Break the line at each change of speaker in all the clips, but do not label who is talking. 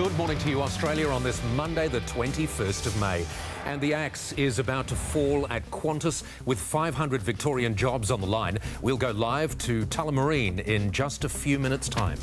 Good morning to you, Australia, on this Monday, the 21st of May. And the axe is about to fall at Qantas with 500 Victorian jobs on the line. We'll go live to Tullamarine in just a few minutes' time.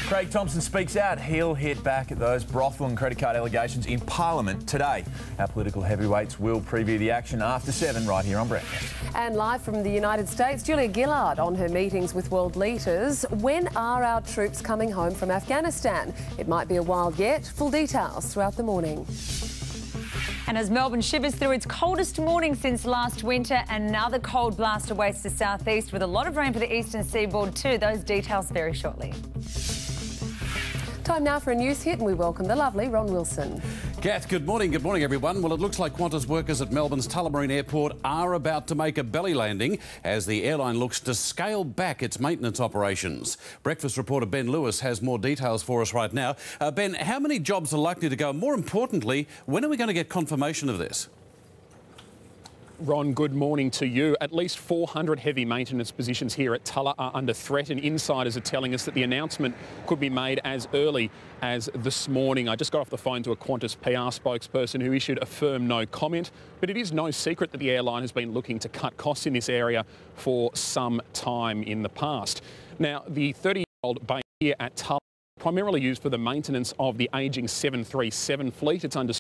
Craig Thomson speaks out. He'll hit back at those brothel and credit card allegations in Parliament today. Our political heavyweights will preview the action after 7 right here on Breakfast.
And live from the United States, Julia Gillard on her meetings with world leaders. When are our troops coming home from Afghanistan? It might be a while yet. Full details throughout the morning.
And as Melbourne shivers through its coldest morning since last winter, another cold blast awaits the southeast with a lot of rain for the eastern seaboard too. Those details very shortly.
Time now for a news hit, and we welcome the lovely Ron Wilson.
Gath, good morning. Good morning, everyone. Well, it looks like Qantas workers at Melbourne's Tullamarine Airport are about to make a belly landing as the airline looks to scale back its maintenance operations. Breakfast reporter Ben Lewis has more details for us right now. Ben, how many jobs are likely to go? More importantly, when are we going to get confirmation of this?
Ron, good morning to you. At least 400 heavy maintenance positions here at Tulla are under threat, and insiders are telling us that the announcement could be made as early as this morning. I just got off the phone to a Qantas PR spokesperson who issued a firm no comment, but it is no secret that the airline has been looking to cut costs in this area for some time in the past. Now, the 30-year-old base here at Tulla primarily used for the maintenance of the ageing 737 fleet. It's under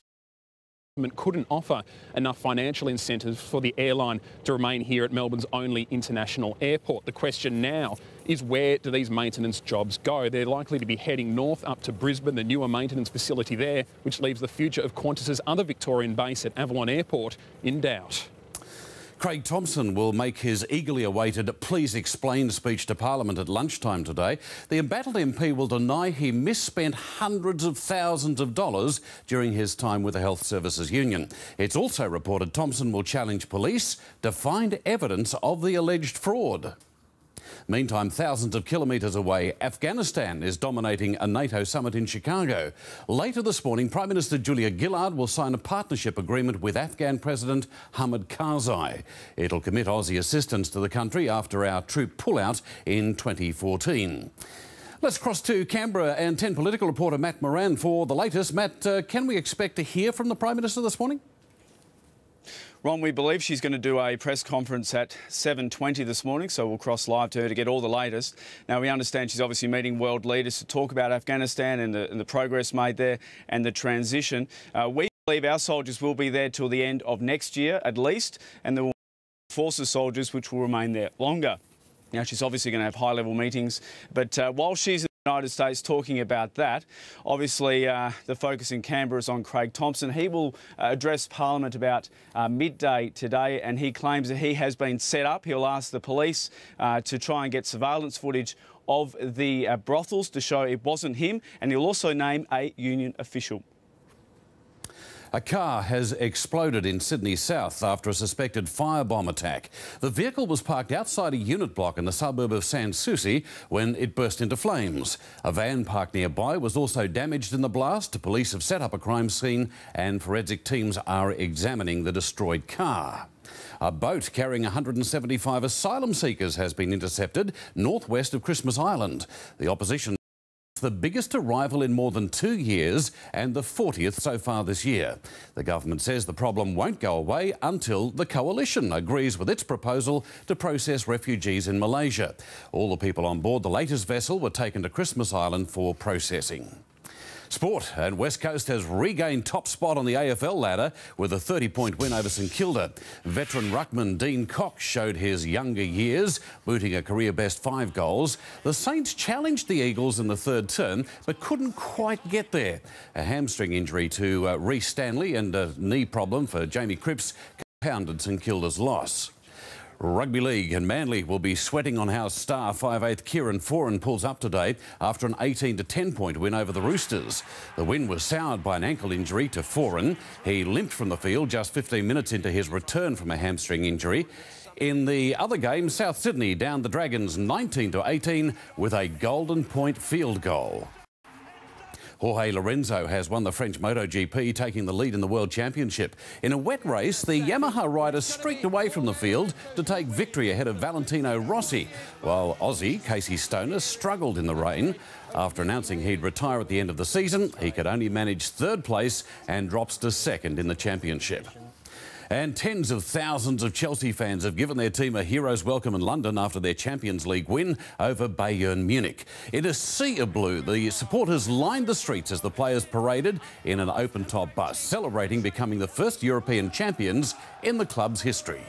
couldn't offer enough financial incentives for the airline to remain here at Melbourne's only international airport. The question now is, where do these maintenance jobs go? They're likely to be heading north up to Brisbane, the newer maintenance facility there, which leaves the future of Qantas's other Victorian base at Avalon Airport in doubt.
Craig Thomson will make his eagerly awaited Please Explain speech to Parliament at lunchtime today. The embattled MP will deny he misspent hundreds of thousands of dollars during his time with the Health Services Union. It's also reported Thomson will challenge police to find evidence of the alleged fraud. Meantime, thousands of kilometres away, Afghanistan is dominating a NATO summit in Chicago. Later this morning, Prime Minister Julia Gillard will sign a partnership agreement with Afghan President Hamid Karzai. It'll commit Aussie assistance to the country after our troop pullout in 2014. Let's cross to Canberra and 10 political reporter Matt Moran for the latest. Matt, can we expect to hear from the Prime Minister this morning?
Ron, we believe she's going to do a press conference at 7:20 this morning, so we'll cross live to her to get all the latest. Now, we understand she's obviously meeting world leaders to talk about Afghanistan and the progress made there and the transition. We believe our soldiers will be there till the end of next year at least, and there will be forces soldiers which will remain there longer. Now, she's obviously going to have high-level meetings, but while she's in the United States talking about that, obviously the focus in Canberra is on Craig Thomson. He will address Parliament about midday today, and he claims that he has been set up. He'll ask the police to try and get surveillance footage of the brothels to show it wasn't him, and he'll also name a union official.
A car has exploded in Sydney South after a suspected firebomb attack. The vehicle was parked outside a unit block in the suburb of Sans Souci when it burst into flames. A van parked nearby was also damaged in the blast. Police have set up a crime scene and forensic teams are examining the destroyed car. A boat carrying 175 asylum seekers has been intercepted northwest of Christmas Island. The opposition the biggest arrival in more than 2 years and the 40th so far this year. The government says the problem won't go away until the coalition agrees with its proposal to process refugees in Malaysia. All the people on board the latest vessel were taken to Christmas Island for processing. Sport, and West Coast has regained top spot on the AFL ladder with a 30-point win over St Kilda. Veteran ruckman Dean Cox showed his younger years, booting a career-best 5 goals. The Saints challenged the Eagles in the third term, but couldn't quite get there. A hamstring injury to Reece Stanley and a knee problem for Jamie Cripps compounded St Kilda's loss. Rugby League, and Manly will be sweating on how star 5'8" Kieran Foran pulls up today after an 18-10-point win over the Roosters. The win was soured by an ankle injury to Foran. He limped from the field just 15 minutes into his return from a hamstring injury. In the other game, South Sydney downed the Dragons 19-18 with a Golden Point field goal. Jorge Lorenzo has won the French MotoGP, taking the lead in the World Championship. In a wet race, the Yamaha rider streaked away from the field to take victory ahead of Valentino Rossi, while Aussie Casey Stoner struggled in the rain. After announcing he'd retire at the end of the season, he could only manage third place and drops to second in the championship. And tens of thousands of Chelsea fans have given their team a hero's welcome in London after their Champions League win over Bayern Munich. In a sea of blue, the supporters lined the streets as the players paraded in an open-top bus, celebrating becoming the first European champions in the club's history.